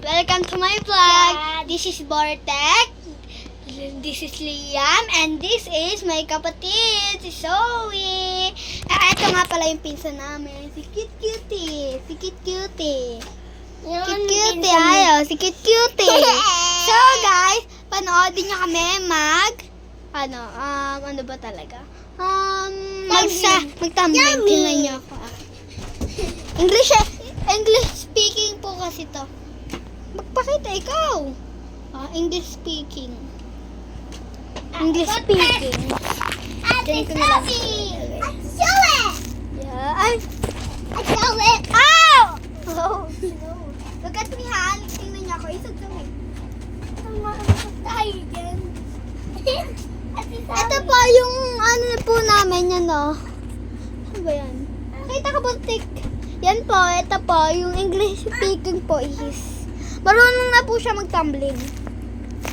Welcome to my vlog. This is Bortek. This is Liam. And this is my kapatid, si Zoe. Ito nga pala yung pinsan namin. Si Cute Cutie. Si Cute Cutie. Cute Cutie. Ayaw. Si Cute Cutie. So guys, panoodin nyo kami ano ba talaga? Mag-tumbling. Tingnan nyo ako. English speaking po kasi to. Magpakita ikaw. English speaking. English speaking. Diyan ko na lang. Show it! Yeah. Ay! Show it! Ow! Oh, no. Look at me, ha? Tingnan niya ako. Isag ka mo. Tayo dyan. Ito po yung ano po namin yan, no? Ano ba yan? Nakita ka buntik. Yan po, ito po, yung English speaking po is marunong na po siya mag-tumbling.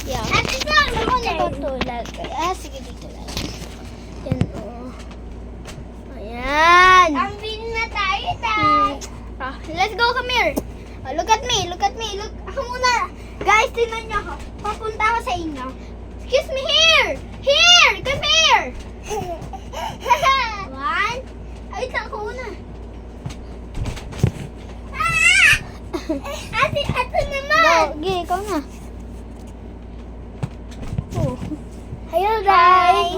Yeah. Ako na ba ito lagay? Sige, dito lang. Yan, Ayan. Tumbling na tayo, Tay. Let's go, come here. Look at me. Look. Ako muna. Guys, tingnan niyo ako. Papunta ako sa inyo. Excuse me, here. Here, come here. One. Ay, ako muna. Ate naman. Go, ikaw na. Hello, guys.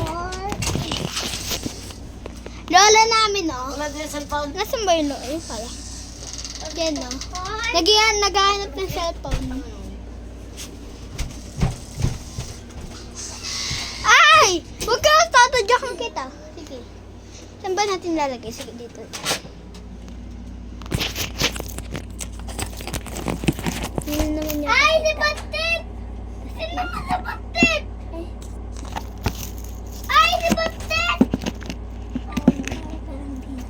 Lola namin, no? Wala din cellphone. Nasaan ba yung lola? Ayun pala. Yan, no? Naghahanap ng cellphone. Ay! Huwag ka tatadyakan kita. Sige. Saan ba natin lalagay? Sige, dito. Yun naman yun. Ay, si Batit! Sino naman si Batit? Ay, si Batit!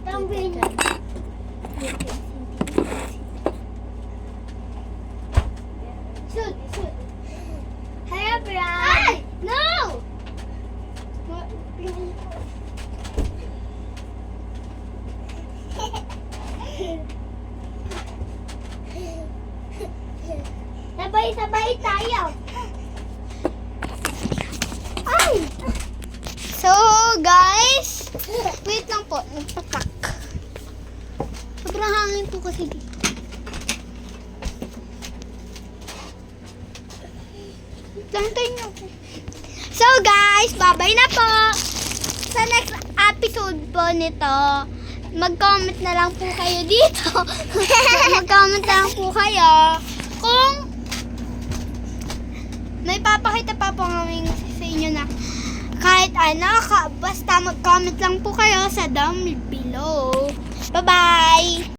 Tumbling. Shoot. Hello, Brian. Ay! No! Sabay-sabay tayo. Ay! So, guys, wait lang po, nagpatak. Sobrang hangin po kasi dito. Lantay niyo ako. So, guys, bye-bye na po. Sa next episode po nito, mag-comment na lang po kayo dito. Mag-comment na lang po kayo kung may papakita pa po kami sa inyo na kahit ano, basta mag-comment lang po kayo sa down below. Bye-bye!